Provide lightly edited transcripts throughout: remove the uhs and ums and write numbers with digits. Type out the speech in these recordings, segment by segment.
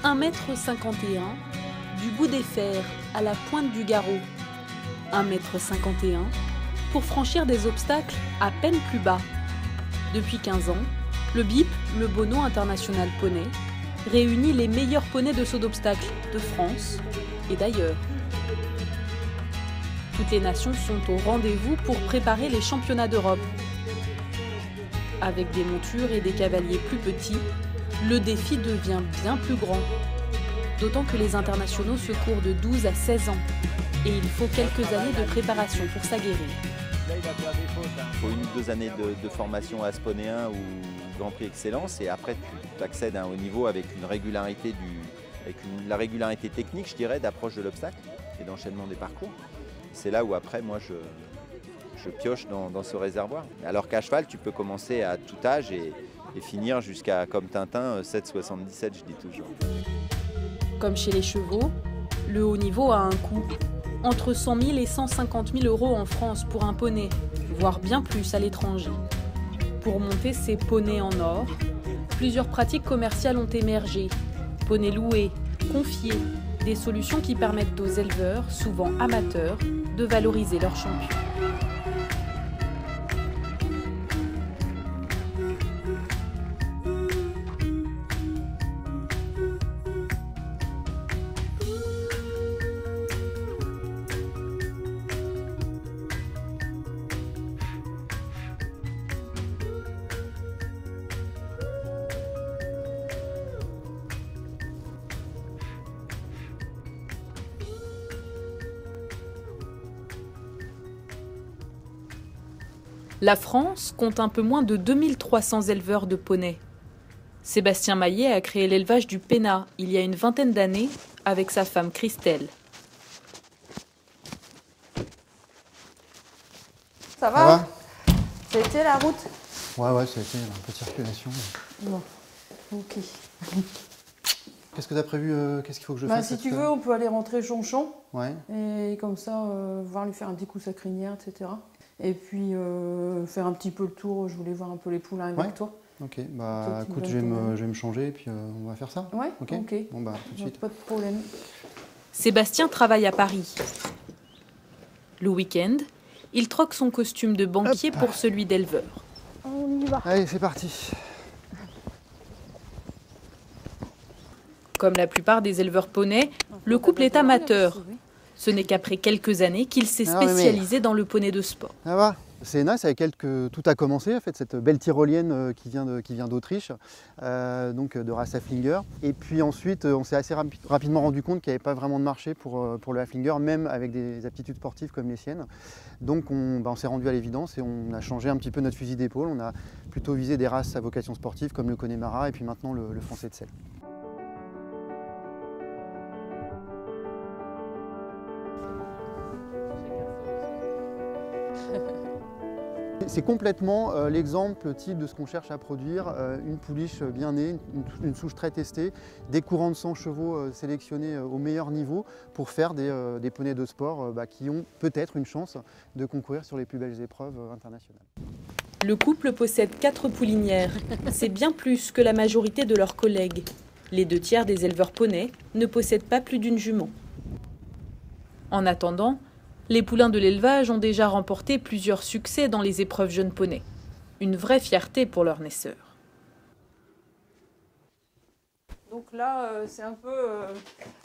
1,51 m, du bout des fers à la pointe du garrot. 1,51 m pour franchir des obstacles à peine plus bas. Depuis 15 ans, le BIP, le Bono International Poney, réunit les meilleurs poneys de saut d'obstacles de France et d'ailleurs. Toutes les nations sont au rendez-vous pour préparer les championnats d'Europe. Avec des montures et des cavaliers plus petits, le défi devient bien plus grand. D'autant que les internationaux se courent de 12 à 16 ans. Et il faut quelques années de préparation pour s'aguerrir. Il faut 1 ou 2 années de formation à Sponéen ou Grand Prix Excellence et après tu accèdes à un haut niveau avec la régularité technique, je dirais, d'approche de l'obstacle et d'enchaînement des parcours. C'est là où après moi je pioche dans ce réservoir. Alors qu'à cheval tu peux commencer à tout âge et finir jusqu'à, comme Tintin, 7,77 je dis toujours. Comme chez les chevaux, le haut niveau a un coût. Entre 100 000 et 150 000 euros en France pour un poney, voire bien plus à l'étranger. Pour monter ces poneys en or, plusieurs pratiques commerciales ont émergé. Poneys loués, confiés, des solutions qui permettent aux éleveurs, souvent amateurs, de valoriser leurs champions. La France compte un peu moins de 2300 éleveurs de poneys. Sébastien Maillet a créé l'élevage du Pénat il y a une vingtaine d'années avec sa femme Christelle. Ça va? Ça a été la route? Ouais, ça a été un peu de circulation. Bon, ok. Qu'est-ce que tu as prévu? Qu'est-ce qu'il faut que je fasse? Si tu veux, on peut aller rentrer Chonchon. Ouais. Et comme ça, voir lui faire un petit coup sa crinière, etc. Et puis faire un petit peu le tour. Je voulais voir un peu les poulains avec toi. Ok, bah écoute, je vais me changer et puis on va faire ça. Ouais, ok. Bon bah tout de suite. Pas de problème. Sébastien travaille à Paris. Le week-end, il troque son costume de banquier pour celui d'éleveur. On y va. Allez, c'est parti. Comme la plupart des éleveurs poneys, le couple est amateur. Ce n'est qu'après quelques années qu'il s'est spécialisé dans le poney de sport. Ça va. C'est Nas avec elle que tout a commencé, en fait, cette belle tyrolienne qui vient d'Autriche, donc de race Haflinger. Et puis ensuite, on s'est assez rapidement rendu compte qu'il n'y avait pas vraiment de marché pour le Haflinger, même avec des aptitudes sportives comme les siennes. Donc on s'est rendu à l'évidence et on a changé un petit peu notre fusil d'épaule. On a plutôt visé des races à vocation sportive comme le Connemara et puis maintenant le Français de Selle. C'est complètement l'exemple type de ce qu'on cherche à produire, une pouliche bien née, une souche très testée, des courants de 100 chevaux sélectionnés au meilleur niveau pour faire des poneys de sport qui ont peut-être une chance de concourir sur les plus belles épreuves internationales. Le couple possède 4 poulinières. C'est bien plus que la majorité de leurs collègues. Les 2 tiers des éleveurs poneys ne possèdent pas plus d'une jument. En attendant, les poulains de l'élevage ont déjà remporté plusieurs succès dans les épreuves jeunes poneys. Une vraie fierté pour leurs naisseurs. Donc là, c'est un peu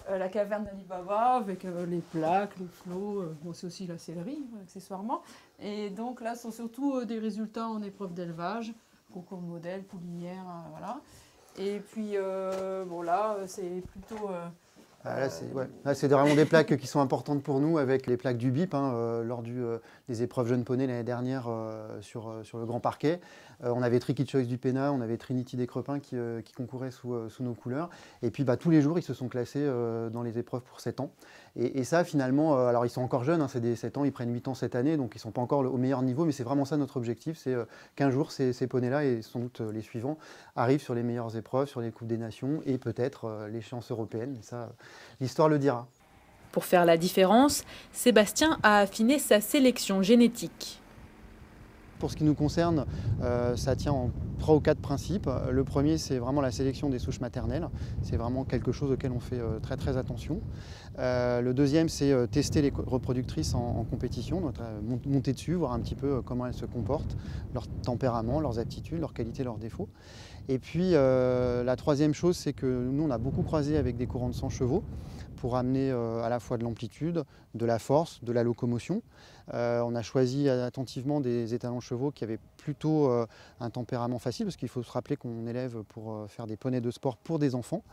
la caverne d'Ali Baba avec les plaques, les flots, c'est aussi la sellerie, accessoirement. Et donc là, ce sont surtout des résultats en épreuve d'élevage, concours de modèle, poulinière, voilà. Et puis, là, c'est plutôt... Là, c'est vraiment des plaques qui sont importantes pour nous avec les plaques du BIP lors des épreuves jeunes poneys l'année dernière sur le Grand Parquet. On avait Tricky Choice du Pénat, on avait Trinity des Crepins qui concouraient sous nos couleurs. Et puis tous les jours, ils se sont classés dans les épreuves pour 7 ans. Et ça, finalement, alors ils sont encore jeunes, c'est des 7 ans, ils prennent 8 ans cette année, donc ils ne sont pas encore au meilleur niveau, mais c'est vraiment ça notre objectif, c'est qu'un jour, ces poneys-là, et sans doute les suivants, arrivent sur les meilleures épreuves, sur les Coupes des Nations, et peut-être l'échéance européenne. Et ça, l'histoire le dira. Pour faire la différence, Sébastien a affiné sa sélection génétique. pour ce qui nous concerne, ça tient en 3 ou 4 principes. Le premier, c'est vraiment la sélection des souches maternelles. C'est vraiment quelque chose auquel on fait très attention. Le deuxième, c'est tester les reproductrices en compétition, monter dessus, voir un petit peu comment elles se comportent, leur tempérament, leurs aptitudes, leurs qualités, leurs défauts. Et puis la troisième chose, c'est que nous, on a beaucoup croisé avec des courants de 100 chevaux pour amener à la fois de l'amplitude, de la force, de la locomotion. On a choisi attentivement des étalons chevaux qui avaient plutôt un tempérament facile, parce qu'il faut se rappeler qu'on élève pour faire des poneys de sport pour des enfants.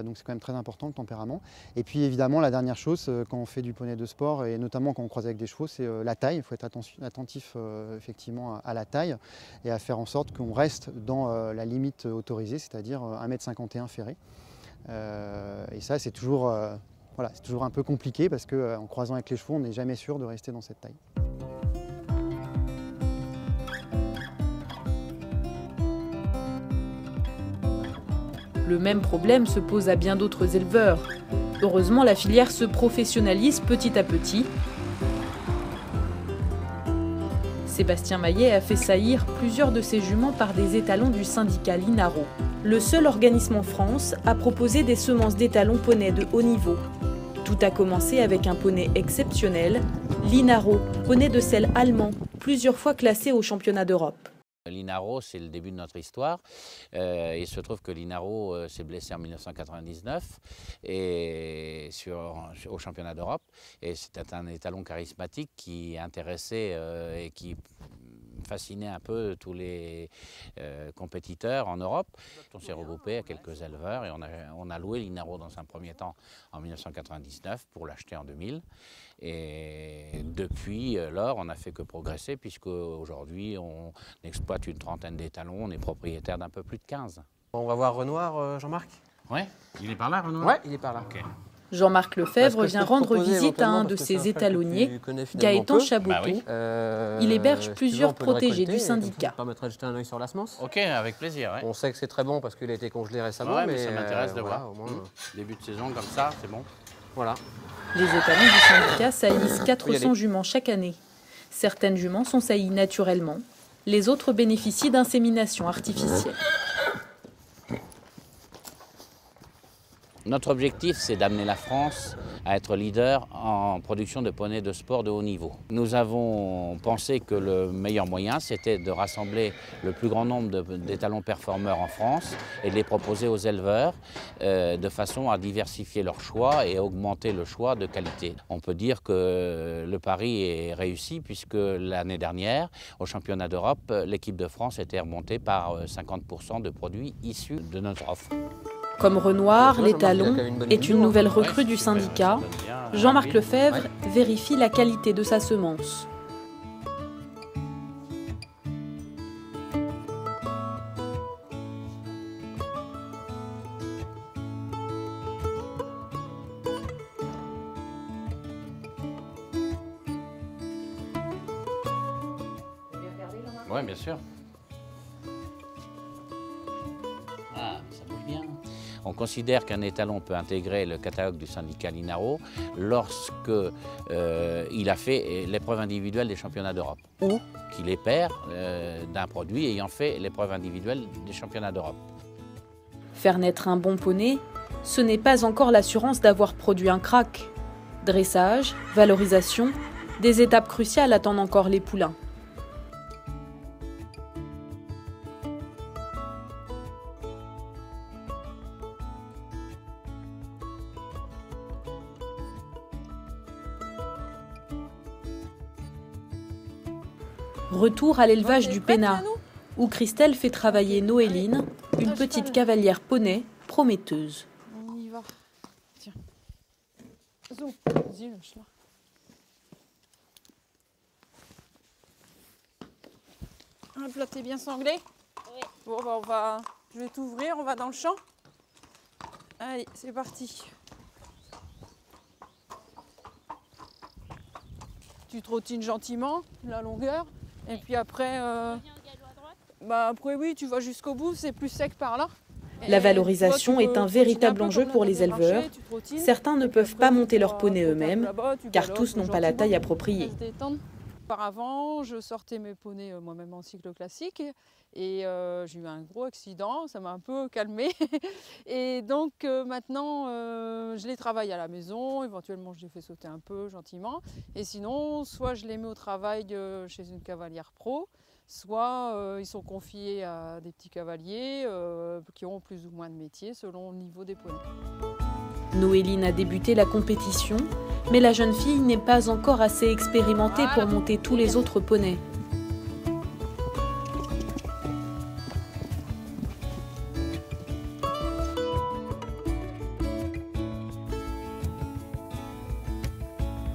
Donc c'est quand même très important le tempérament. Et puis évidemment, la dernière chose, quand on fait du poney de sport, et notamment quand on croise avec des chevaux, c'est la taille. Il faut être attentif effectivement à la taille et à faire en sorte qu'on reste dans la limite autorisée, c'est-à-dire 1,51 m ferré. Et ça, c'est toujours, voilà, c'est toujours un peu compliqué parce qu'en croisant avec les chevaux, on n'est jamais sûr de rester dans cette taille. Le même problème se pose à bien d'autres éleveurs. Heureusement, la filière se professionnalise petit à petit. Sébastien Maillet a fait saillir plusieurs de ses juments par des étalons du syndicat Linaro, le seul organisme en France à proposer des semences d'étalons poney de haut niveau. Tout a commencé avec un poney exceptionnel, Linaro, poney de selle allemand, plusieurs fois classé au championnat d'Europe. Linaro, c'est le début de notre histoire. Il se trouve que Linaro s'est blessé en 1999 au championnat d'Europe. Et c'était un étalon charismatique qui intéressait et qui fascinait un peu tous les compétiteurs en Europe. On s'est regroupé à quelques éleveurs et on a loué Linaro dans un premier temps en 1999 pour l'acheter en 2000. Et depuis lors, on n'a fait que progresser puisque aujourd'hui on exploite une trentaine d'étalons, on est propriétaire d'un peu plus de 15. On va voir Renoir, Jean-Marc. Oui, il est par là, Renoir? Oui, il est par là. Okay. Jean-Marc Lefebvre vient rendre visite à un de ses étalonniers, Gaëtan Chaboteau. Bah oui. Il héberge plusieurs protégés du syndicat. Ça permettrait de jeter un œil sur la semence. Ok, avec plaisir. Ouais. On sait que c'est très bon parce qu'il a été congelé récemment. Ouais, mais ça m'intéresse de voir. Au moins, début de saison comme ça, c'est bon. Voilà. Les étalons du syndicat saillissent 400 juments chaque année. Certaines juments sont saillies naturellement, les autres bénéficient d'insémination artificielle. Notre objectif, c'est d'amener la France à être leader en production de poneys de sport de haut niveau. Nous avons pensé que le meilleur moyen, c'était de rassembler le plus grand nombre d'étalons performeurs en France et de les proposer aux éleveurs de façon à diversifier leur choix et à augmenter le choix de qualité. On peut dire que le pari est réussi puisque l'année dernière, au championnat d'Europe, l'équipe de France était remontée par 50% de produits issus de notre offre. Comme Renoir, l'étalon est une nouvelle recrue du syndicat. Jean-Marc Lefebvre vérifie la qualité de sa semence. Oui, bien sûr. Ah, ça bouge bien. On considère qu'un étalon peut intégrer le catalogue du syndicat Linaro lorsque il a fait l'épreuve individuelle des championnats d'Europe ou qu'il est père d'un produit ayant fait l'épreuve individuelle des championnats d'Europe. Faire naître un bon poney, ce n'est pas encore l'assurance d'avoir produit un crack. Dressage, valorisation, des étapes cruciales attendent encore les poulains. Retour à l'élevage du Pénat, où Christelle fait travailler Noéline, une petite cavalière poney prometteuse. On y va. Tiens. Zou, vas-y, lâche-la. Hop là, t'es bien sanglé? Oui. Bon, bah, je vais t'ouvrir, on va dans le champ. Allez, c'est parti. Tu trottines gentiment la longueur. Et puis après, après oui, tu vas jusqu'au bout, c'est plus sec par là. La valorisation est un véritable enjeu pour les éleveurs. Certains ne peuvent pas monter leur poney eux-mêmes, car tous n'ont pas la taille appropriée. Auparavant, je sortais mes poneys moi-même en cycle classique et j'ai eu un gros accident, ça m'a un peu calmée. Et donc maintenant, je les travaille à la maison, éventuellement je les fais sauter un peu gentiment. Et sinon, soit je les mets au travail chez une cavalière pro, soit ils sont confiés à des petits cavaliers qui ont plus ou moins de métier selon le niveau des poneys. Noéline a débuté la compétition, mais la jeune fille n'est pas encore assez expérimentée pour monter tous les autres poneys.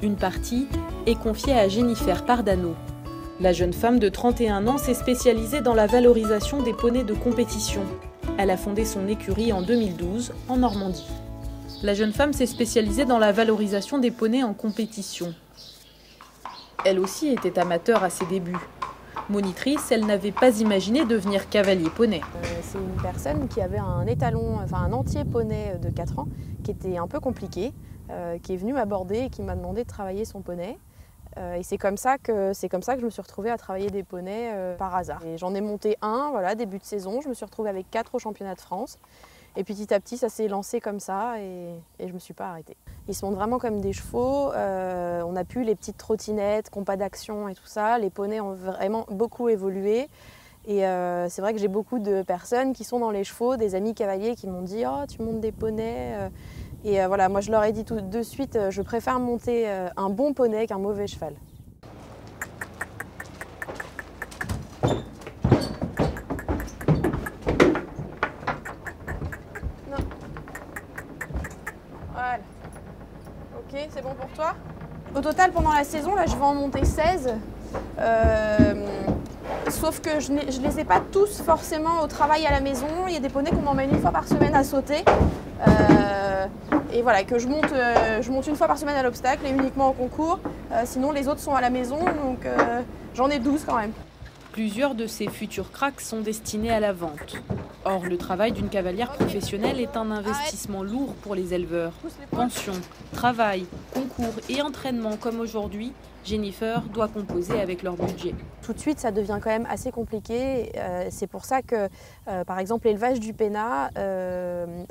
Une partie est confiée à Jennifer Pardano. La jeune femme de 31 ans s'est spécialisée dans la valorisation des poneys de compétition. Elle a fondé son écurie en 2012 en Normandie. La jeune femme s'est spécialisée dans la valorisation des poneys en compétition. Elle aussi était amateur à ses débuts. Monitrice, elle n'avait pas imaginé devenir cavalier poney. C'est une personne qui avait un étalon, enfin un entier poney de 4 ans, qui était un peu compliqué, qui est venue m'aborder et qui m'a demandé de travailler son poney. Et c'est comme ça que je me suis retrouvée à travailler des poneys par hasard. J'en ai monté un, voilà, début de saison, je me suis retrouvée avec 4 au championnat de France. Et petit à petit, ça s'est lancé comme ça et je ne me suis pas arrêtée. Ils se montent vraiment comme des chevaux. On n'a plus les petites trottinettes, qui n'ont pas d'action et tout ça. Les poneys ont vraiment beaucoup évolué. Et c'est vrai que j'ai beaucoup de personnes qui sont dans les chevaux, des amis cavaliers qui m'ont dit « Oh, tu montes des poneys ». Et voilà, moi je leur ai dit tout de suite, je préfère monter un bon poney qu'un mauvais cheval. Voilà. Ok, c'est bon pour toi? Au total, pendant la saison, là, je vais en monter 16. Sauf que je ne les ai pas tous forcément au travail à la maison. Il y a des poneys qu'on m'emmène une fois par semaine à sauter. Et voilà, que je monte une fois par semaine à l'obstacle et uniquement au concours. Sinon, les autres sont à la maison, donc j'en ai 12 quand même. Plusieurs de ces futurs cracks sont destinés à la vente. Or, le travail d'une cavalière professionnelle est un investissement lourd pour les éleveurs. Pension, travail, concours et entraînement comme aujourd'hui, Jennifer doit composer avec leur budget. Tout de suite, ça devient quand même assez compliqué. C'est pour ça que, par exemple, l'élevage du Pénat,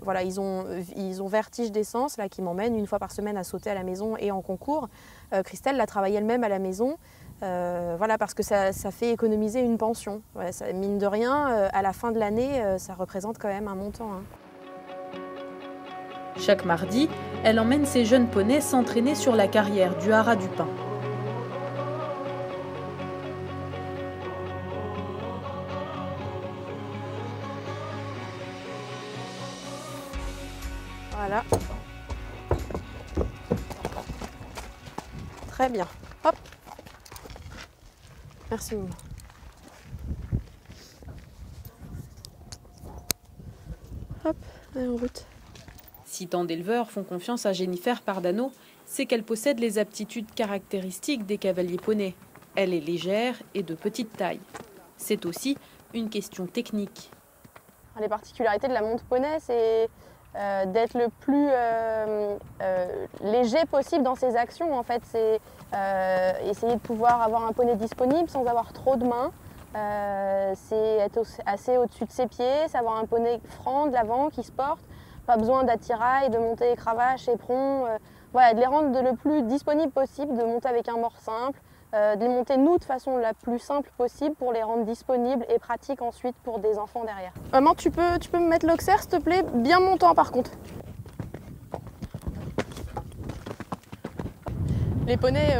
voilà, ils ont Vertige d'essence là, qui m'emmène une fois par semaine à sauter à la maison et en concours. Christelle l'a travaillé elle-même à la maison. Voilà, parce que ça fait économiser une pension. Ouais, ça, mine de rien, à la fin de l'année, ça représente quand même un montant. Hein. Chaque mardi, elle emmène ses jeunes poneys s'entraîner sur la carrière du Haras du Pin. Voilà. Très bien. Hop. Merci maman. Hop, allez, en route. Si tant d'éleveurs font confiance à Jennifer Pardano, c'est qu'elle possède les aptitudes caractéristiques des cavaliers poneys. Elle est légère et de petite taille. C'est aussi une question technique. Les particularités de la monte poney, c'est d'être le plus léger possible dans ses actions. En fait, c'est essayer de pouvoir avoir un poney disponible sans avoir trop de mains. C'est être assez au-dessus de ses pieds, c'est avoir un poney franc de l'avant qui se porte. Pas besoin d'attirail, de monter les cravaches, éperons. Voilà, de les rendre le plus disponibles possible, de monter avec un mors simple. De les monter nous de façon la plus simple possible pour les rendre disponibles et pratiques ensuite pour des enfants derrière. Maman, tu peux me mettre l'auxerre s'il te plaît, bien montant par contre. Les poneys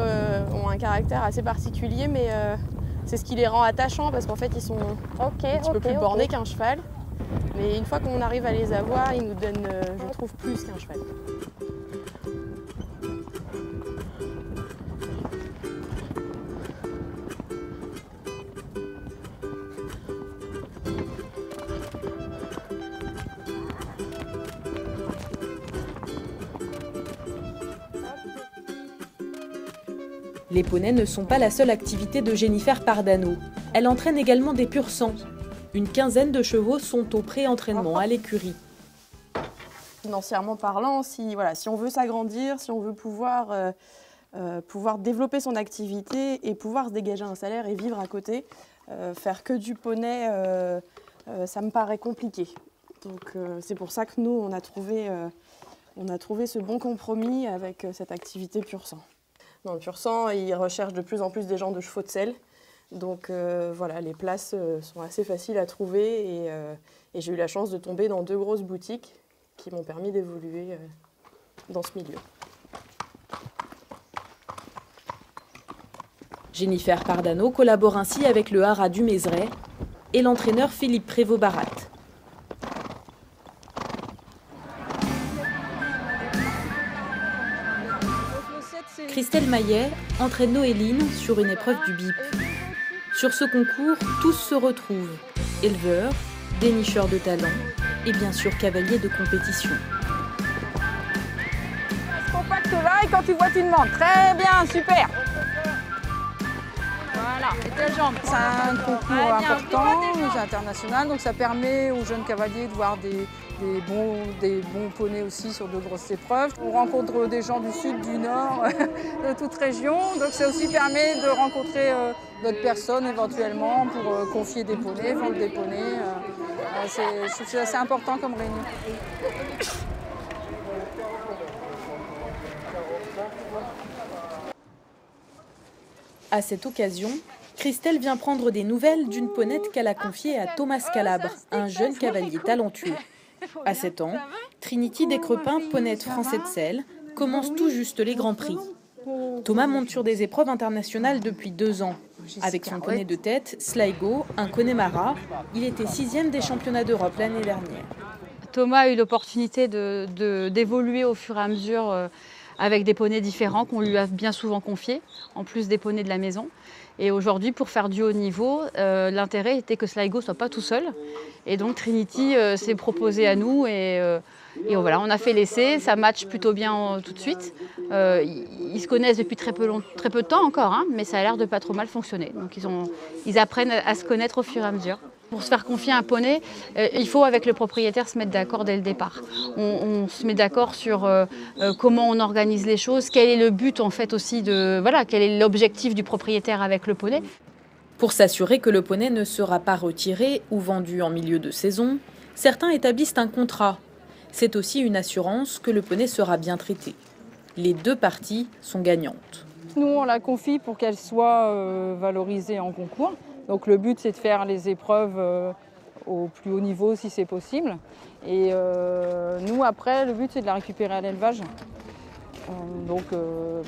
ont un caractère assez particulier, mais c'est ce qui les rend attachants parce qu'en fait ils sont un petit peu plus bornés qu'un cheval. Mais une fois qu'on arrive à les avoir, ils nous donnent, je trouve, plus qu'un cheval. Les poneys ne sont pas la seule activité de Jennifer Pardano. Elle entraîne également des pur sang. Une quinzaine de chevaux sont au pré-entraînement à l'écurie. Financièrement parlant, si on veut s'agrandir, si on veut pouvoir pouvoir développer son activité et pouvoir se dégager un salaire et vivre à côté. Faire que du poney, ça me paraît compliqué. Donc c'est pour ça que nous, on a trouvé ce bon compromis avec cette activité pur sang. Dans le pur sang, ils recherchent de plus en plus des gens de chevaux de selle. Donc voilà, les places sont assez faciles à trouver et j'ai eu la chance de tomber dans 2 grosses boutiques qui m'ont permis d'évoluer dans ce milieu. Jennifer Pardano collabore ainsi avec le Haras du Mézeray et l'entraîneur Philippe Prévost-Barat. Christelle Maillet entraîne Noéline sur une épreuve du BIP. Sur ce concours, tous se retrouvent, éleveurs, dénicheurs de talent et bien sûr cavaliers de compétition. Ce compact là et quand tu vois, tu demandes. Très bien, super. Voilà, et tes jambes. C'est un concours important, international, donc ça permet aux jeunes cavaliers de voir des bons poneys aussi sur de grosses épreuves. On rencontre des gens du sud, du nord, de toute région, donc ça aussi permet de rencontrer d'autres personnes éventuellement pour confier des poneys, vendre des poneys. Je trouve que c'est assez important comme réunion. À cette occasion, Christelle vient prendre des nouvelles d'une ponette qu'elle a confiée à Thomas Calabre, un jeune cavalier talentueux. À 7 ans, Trinity Descrepins, ponette français de selle, commence tout juste les Grands Prix. Thomas monte sur des épreuves internationales depuis 2 ans. Avec son poney de tête, Sligo, un Connemara, il était 6e des championnats d'Europe l'année dernière. Thomas a eu l'opportunité d'évoluer au fur et à mesure avec des poneys différents qu'on lui a bien souvent confiés, en plus des poneys de la maison. Et aujourd'hui, pour faire du haut niveau, l'intérêt était que Sligo ne soit pas tout seul. Et donc Trinity s'est proposé à nous et voilà, on a fait l'essai, ça match plutôt bien tout de suite. Ils se connaissent depuis très peu de temps encore, hein, mais ça a l'air de pas trop mal fonctionner. Donc ils apprennent à se connaître au fur et à mesure. Pour se faire confier un poney, il faut avec le propriétaire se mettre d'accord dès le départ. On se met d'accord sur comment on organise les choses, quel est le but en fait aussi quel est l'objectif du propriétaire avec le poney. Pour s'assurer que le poney ne sera pas retiré ou vendu en milieu de saison, certains établissent un contrat. C'est aussi une assurance que le poney sera bien traité. Les 2 parties sont gagnantes. Nous, on la confie pour qu'elle soit valorisée en concours. Donc le but, c'est de faire les épreuves au plus haut niveau si c'est possible. Et nous, après, le but, c'est de la récupérer à l'élevage. Donc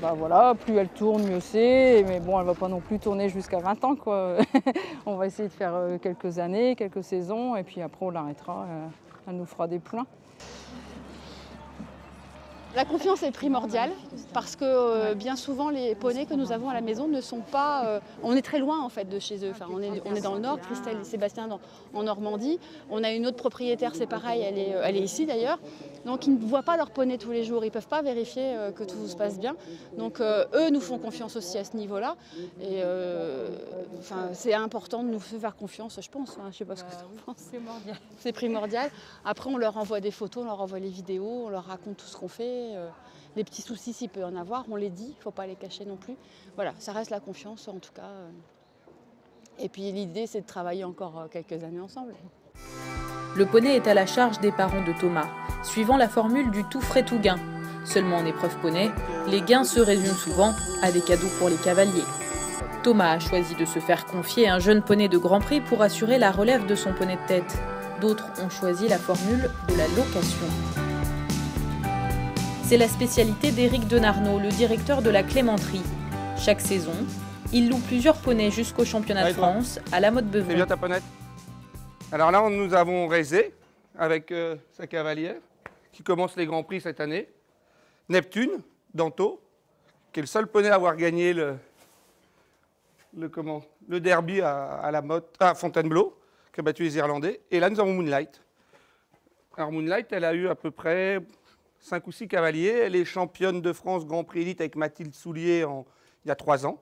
voilà, plus elle tourne, mieux c'est. Mais bon, elle ne va pas non plus tourner jusqu'à 20 ans, quoi. On va essayer de faire quelques années, quelques saisons, et puis après, on l'arrêtera. Elle nous fera des pleins. La confiance est primordiale parce que bien souvent les poneys que nous avons à la maison ne sont pas... on est très loin en fait de chez eux. Enfin, on est dans le nord, Christelle et Sébastien en Normandie. On a une autre propriétaire, c'est pareil, elle est ici d'ailleurs. Donc ils ne voient pas leurs poneys tous les jours, ils ne peuvent pas vérifier que tout se passe bien. Donc eux nous font confiance aussi à ce niveau-là. Et c'est important de nous faire confiance, je pense. Je ne sais pas ce que tu en penses. C'est primordial. Après on leur envoie des photos, on leur envoie les vidéos, on leur raconte tout ce qu'on fait. Les petits soucis s'il peut y en avoir, on les dit, il ne faut pas les cacher non plus. Voilà, ça reste la confiance en tout cas. Et puis l'idée c'est de travailler encore quelques années ensemble. Le poney est à la charge des parents de Thomas, suivant la formule du tout frais tout gain. Seulement en épreuve poney, les gains se résument souvent à des cadeaux pour les cavaliers. Thomas a choisi de se faire confier un jeune poney de Grand Prix pour assurer la relève de son poney de tête. D'autres ont choisi la formule de la location. C'est la spécialité d'Éric Denarnaud, le directeur de la Clémenterie. Chaque saison, il loue plusieurs poneys jusqu'au championnat de France à la Motte-Beuvron. C'est bien ta ponette. Alors là, nous avons Rézé avec sa cavalière qui commence les Grands Prix cette année. Neptune, d'Anto, qui est le seul poney à avoir gagné le derby à Fontainebleau, qui a battu les Irlandais. Et là, nous avons Moonlight. Alors Moonlight, elle a eu à peu près 5 ou 6 cavaliers. Elle est championne de France Grand Prix Élite avec Mathilde Soulier il y a 3 ans.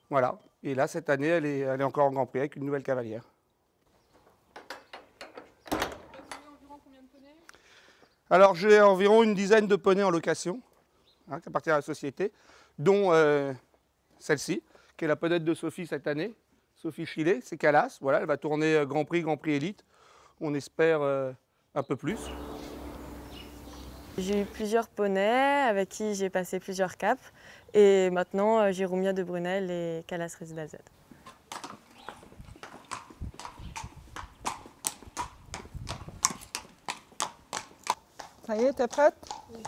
Voilà. Et là, cette année, elle est encore en Grand Prix avec une nouvelle cavalière. Alors, j'ai environ une dizaine de poneys en location, qui appartiennent à la société, dont celle-ci, qui est la ponette de Sophie cette année. Sophie Chillet, c'est Calas. Voilà, elle va tourner Grand Prix Élite. On espère un peu plus. J'ai eu plusieurs poneys avec qui j'ai passé plusieurs caps. Et maintenant, j'ai Rumia de Brunel et Calas Résidal Z. Ça y est, t'es prête? Oui.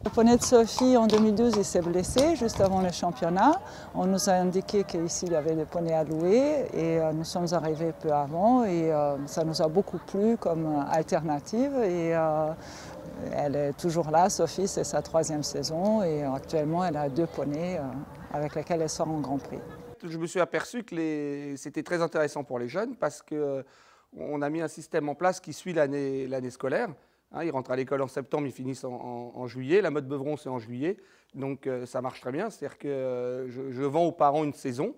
Le poney de Sophie, en 2012, il s'est blessé juste avant le championnat. On nous a indiqué qu'ici, il y avait des poneys à louer et nous sommes arrivés peu avant et ça nous a beaucoup plu comme alternative. Et elle est toujours là, Sophie, c'est sa 3e saison et actuellement, elle a 2 poneys avec lesquels elle sort en Grand Prix. Je me suis aperçu que c'était très intéressant pour les jeunes parce qu'on a mis un système en place qui suit l'année scolaire. Hein, ils rentrent à l'école en septembre, ils finissent en juillet. La mode Beuvron, c'est en juillet. Donc ça marche très bien. C'est-à-dire que je vends aux parents une saison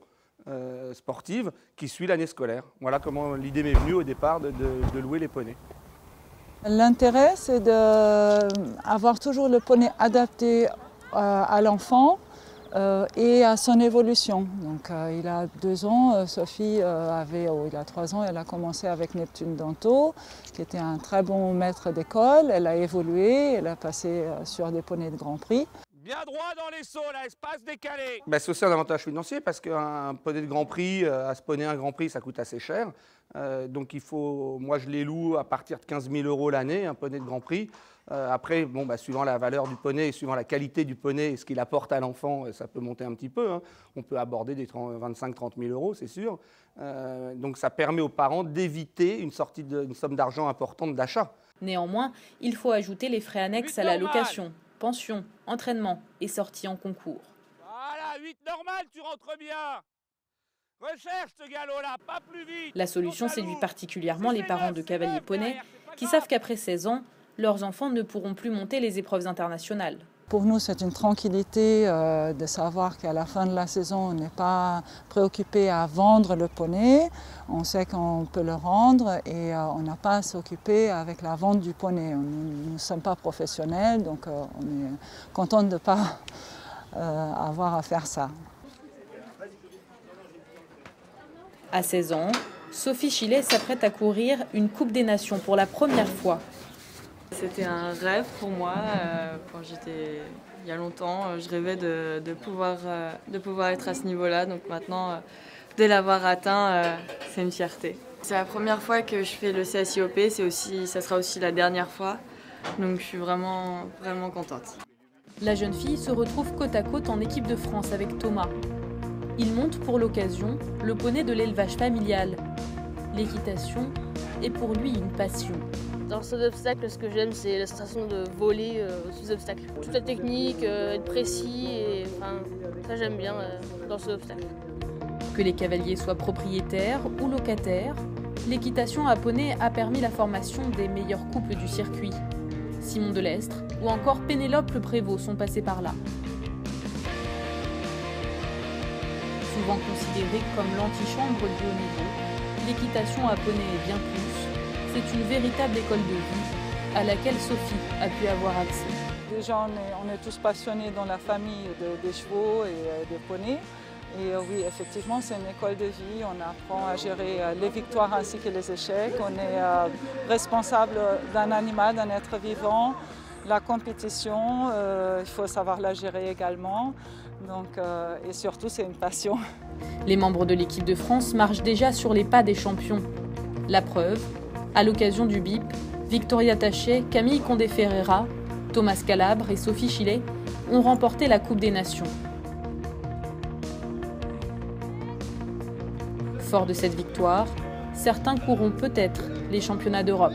sportive qui suit l'année scolaire. Voilà comment l'idée m'est venue au départ de louer les poneys. L'intérêt, c'est d'avoir toujours le poney adapté à l'enfant et à son évolution. Donc, il a 2 ans, Sophie il a 3 ans, elle a commencé avec Neptune Danto, qui était un très bon maître d'école. Elle a évolué, elle a passé sur des poneys de Grand Prix. Bien droit dans les sauts, là, espace décalé. C'est aussi un avantage financier parce qu'un poney de Grand Prix, à se poney un Grand Prix, ça coûte assez cher. Donc moi je les loue à partir de 15 000 € l'année, un poney de Grand Prix. Après, suivant la valeur du poney, suivant la qualité du poney et ce qu'il apporte à l'enfant, ça peut monter un petit peu. Hein. On peut aborder des 25-30 000 €, c'est sûr. Donc ça permet aux parents d'éviter une somme d'argent importante d'achat. Néanmoins, il faut ajouter les frais annexes à la location, pension, entraînement et sortie en concours. Voilà, 8 normal, tu rentres bien. Recherche ce galop-là, pas plus vite. La solution séduit particulièrement les parents de cavaliers poneys qui savent qu'après 16 ans, leurs enfants ne pourront plus monter les épreuves internationales. Pour nous, c'est une tranquillité de savoir qu'à la fin de la saison, on n'est pas préoccupé à vendre le poney. On sait qu'on peut le rendre et on n'a pas à s'occuper avec la vente du poney. Nous ne sommes pas professionnels, donc on est content de ne pas avoir à faire ça. À 16 ans, Sophie Chillet s'apprête à courir une Coupe des Nations pour la première fois. C'était un rêve pour moi. Quand j'étais il y a longtemps, je rêvais de pouvoir être à ce niveau-là. Donc maintenant, de l'avoir atteint, c'est une fierté. C'est la première fois que je fais le CSIOP, ça sera aussi la dernière fois. Donc je suis vraiment, vraiment contente. La jeune fille se retrouve côte à côte en équipe de France avec Thomas. Il monte pour l'occasion le poney de l'élevage familial. L'équitation est pour lui une passion. Dans ce obstacle, ce que j'aime, c'est la sensation de voler sous obstacle. Toute la technique, être précis, et, ça j'aime bien dans ce obstacle. Que les cavaliers soient propriétaires ou locataires, l'équitation à poney a permis la formation des meilleurs couples du circuit. Simon Delestre ou encore Pénélope Le Prévost sont passés par là. Souvent considérée comme l'antichambre du haut niveau, l'équitation à poney est bien plus. C'est une véritable école de vie à laquelle Sophie a pu avoir accès. Déjà, on est tous passionnés dans la famille des chevaux et des poneys. Et oui, effectivement, c'est une école de vie. On apprend à gérer les victoires ainsi que les échecs. On est responsable d'un animal, d'un être vivant. La compétition, il faut savoir la gérer également. Donc, et surtout, c'est une passion. Les membres de l'équipe de France marchent déjà sur les pas des champions. La preuve, à l'occasion du BIP, Victoria Tachet, Camille Condé-Ferreira, Thomas Calabre et Sophie Chillet ont remporté la Coupe des Nations. Forts de cette victoire, certains courront peut-être les championnats d'Europe.